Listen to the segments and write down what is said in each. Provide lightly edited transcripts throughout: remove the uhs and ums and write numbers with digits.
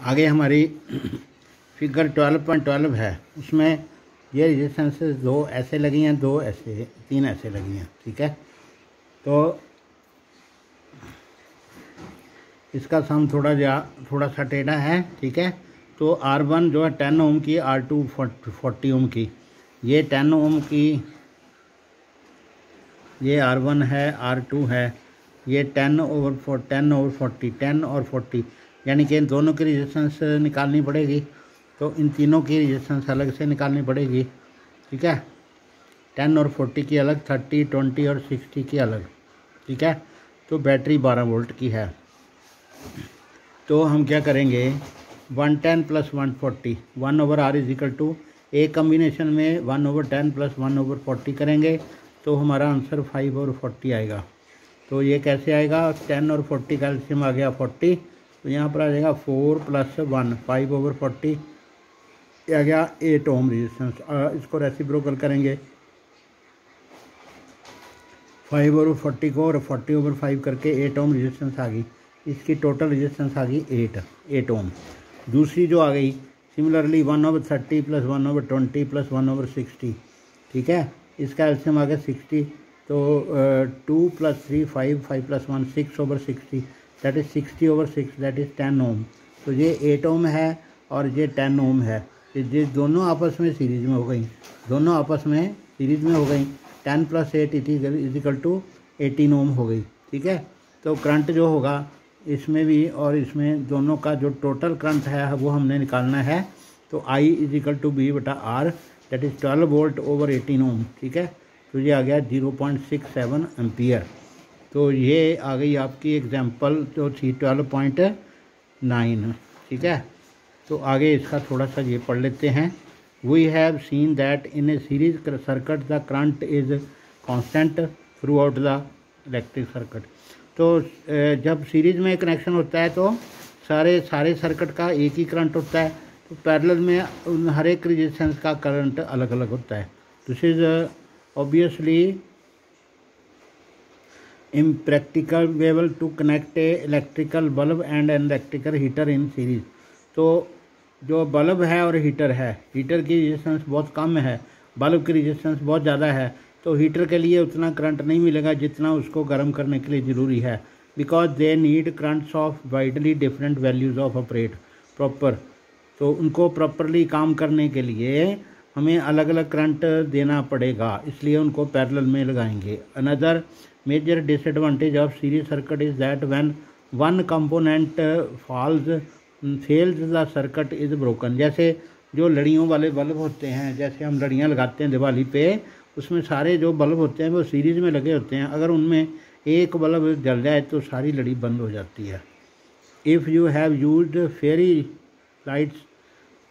आगे हमारी फिगर 12.12 है, उसमें ये रेजिस्टेंसेस दो ऐसे लगी हैं, दो ऐसे, तीन ऐसे लगी हैं। ठीक है, तो इसका सम थोड़ा सा टेढ़ा है। ठीक है, तो R1 जो है 10 ओम की, R2 40 ओम की। ये 10 ओम की, ये R1 है, R2 है, ये 10 ओवर 40, 10 और 40, यानी कि इन दोनों की रेजिस्टेंस निकालनी पड़ेगी। तो इन तीनों की रेजिस्टेंस अलग से निकालनी पड़ेगी। ठीक है, 10 और 40 की अलग, 30, 20 और 60 की अलग। ठीक है, तो बैटरी 12 वोल्ट की है। तो हम क्या करेंगे, 110 plus 140, 1/R is equal to, एक कम्बिनेशन में 1/10 प्लस 1/40 करेंगे तो हमारा आंसर 5/40 आएगा। तो ये कैसे आएगा, 10 और 40 का एलसीएम आ गया 40, तो यहाँ पर आ जाएगा 4 + 1, 5/40 आ गया 8 ओम रेजिस्टेंस। इसको रेसिप्रोकल करेंगे, 5/40 को और 40/5 करके 8 ओम रेजिस्टेंस आ गई। इसकी टोटल रेजिस्टेंस आ गई 8 ओम। दूसरी जो आ गई सिमिलरली 1/30 प्लस 1/20 प्लस 1/60। ठीक है, इसका एलसीएम आ गया 60, तो 2 + 3 5, 5 + 1 6/60, दैट इज़ 60/6, दैट इज़ 10 ओम। तो ये 8 ओम है और ये 10 ओम है। ये दोनों आपस में सीरीज में हो गई, दोनों आपस में सीरीज में हो गई। 10 + 8 इज इक्वल टू 18 ओम हो गई। ठीक है, तो करंट जो होगा इसमें भी और इसमें, दोनों का जो टोटल करंट है वो हमने निकालना है। तो I = B/R, that is 12 volt over 18 ओम। ठीक है, तो ये आ गया 0.67 एम्पियर। तो ये आ गई आपकी एग्जांपल जो थी 12.9। ठीक है, तो आगे इसका थोड़ा सा ये पढ़ लेते हैं। We have seen that in a series circuit the current is constant throughout the electric circuit. तो जब सीरीज में कनेक्शन होता है तो सारे सर्किट का एक ही करंट होता है। तो पैरेलल में हर एक रेजिस्टेंस का करंट अलग अलग होता है। This is obviously impracticable to connect a electrical bulb and an electrical heater in series। तो जो बल्ब है और हीटर है, हीटर की रेजिस्टेंस बहुत कम है, बल्ब की रेजिस्टेंस बहुत ज़्यादा है, तो हीटर के लिए उतना करंट नहीं मिलेगा जितना उसको गर्म करने के लिए ज़रूरी है। Because they need currents of widely different values of operate proper. तो उनको प्रॉपरली काम करने के लिए हमें अलग अलग करंट देना पड़ेगा, इसलिए उनको पैरेलल में लगाएंगे। Another major disadvantage of series circuit is that when one component fails the circuit is broken. जैसे जो लड़ियों वाले बल्ब होते हैं, जैसे हम लड़ियाँ लगाते हैं दिवाली पे, उसमें सारे जो बल्ब होते हैं वो सीरीज में लगे होते हैं। अगर उनमें एक बल्ब जल जाए तो सारी लड़ी बंद हो जाती है। If you have used fairy lights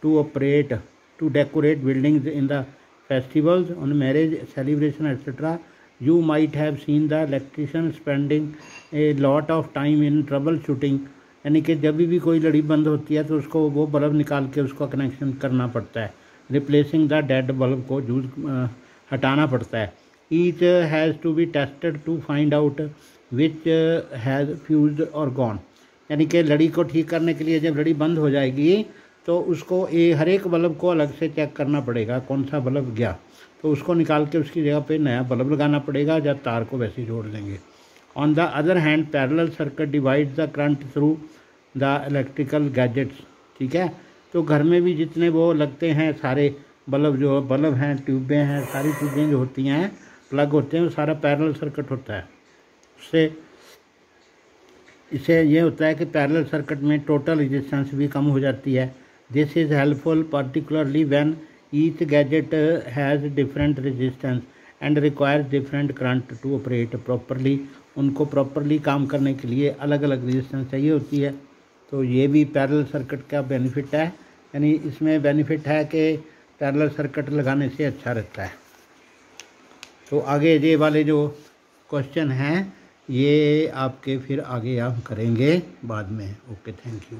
to decorate buildings in the festivals on marriage celebration etcetera, you might have seen the electrician spending a lot of time in trouble shooting। यानी कि जब भी कोई लड़ी बंद होती है तो उसको वो बल्ब निकाल के उसका कनेक्शन करना पड़ता है, रिप्लेसिंग द डेड बल्ब को यूज हटाना पड़ता है। Each has to be tested to find out which has fused और गॉन। यानी कि लड़ी को ठीक करने के लिए जब लड़ी बंद हो जाएगी तो उसको हर एक बल्ब को अलग से चेक करना पड़ेगा कौन सा बल्ब गया, तो उसको निकाल के उसकी जगह पे नया बल्ब लगाना पड़ेगा, जब तार को वैसे ही जोड़ देंगे। On the other hand parallel circuit divide the current through the electrical gadgets. ठीक है, तो घर में भी जितने वो लगते हैं सारे बल्ब, जो बल्ब हैं, ट्यूबें हैं, सारी चीज़ें जो होती हैं, प्लग होते हैं, वो सारा पैरेलल सर्किट होता है। इससे ये होता है कि पैरेलल सर्किट में टोटल रेजिस्टेंस भी कम हो जाती है। This is helpful particularly when each gadget has different resistance and requires different current to operate properly। उनको प्रॉपरली काम करने के लिए अलग अलग रेजिस्टेंस चाहिए होती है। तो ये भी पैरेलल सर्किट का बेनिफिट है, यानी इसमें बेनिफिट है कि पैरेलल सर्किट लगाने से अच्छा रहता है। तो आगे ये वाले जो क्वेश्चन हैं ये आपके फिर आगे हम करेंगे बाद में। Okay, thank you.